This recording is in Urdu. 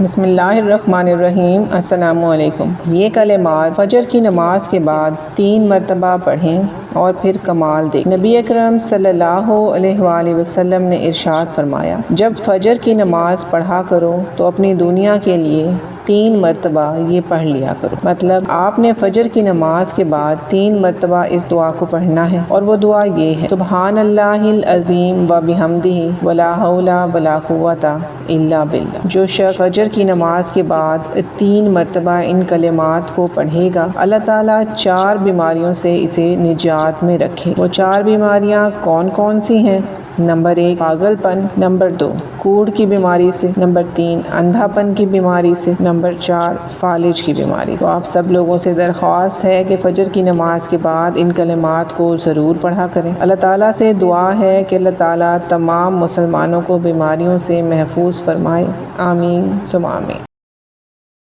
بسم اللہ الرحمن الرحیم۔ السلام علیکم۔ یہ کلمات فجر کی نماز کے بعد 3 مرتبہ پڑھیں اور پھر کمال دیکھیں۔ نبی اکرم صلی اللہ علیہ وآلہ وسلم نے ارشاد فرمایا، جب فجر کی نماز پڑھا کرو تو اپنی دنیا کے لیے 3 مرتبہ یہ پڑھ لیا کرو۔ مطلب آپ نے فجر کی نماز کے بعد 3 مرتبہ اس دعا کو پڑھنا ہے، اور وہ دعا یہ ہے: سبحان اللہ العظیم و بحمدہ ولا حول ولا قوۃ الا باللہ۔ جو شخص فجر کی نماز کے بعد 3 مرتبہ ان کلمات کو پڑھے گا، اللہ تعالیٰ 4 بیماریوں سے اسے نجات میں رکھے۔ وہ 4 بیماریاں کون کون سی ہیں؟ نمبر 1 پاگل پن، نمبر 2 کوڑ کی بیماری سے، نمبر 3 اندھا پن کی بیماری سے، نمبر 4 فالج کی بیماری سے۔ تو آپ سب لوگوں سے درخواست ہے کہ فجر کی نماز کے بعد ان کلمات کو ضرور پڑھا کریں۔ اللہ تعالیٰ سے دعا ہے کہ اللہ تعالیٰ تمام مسلمانوں کو بیماریوں سے محفوظ فرمائے۔ آمین ثم آمین۔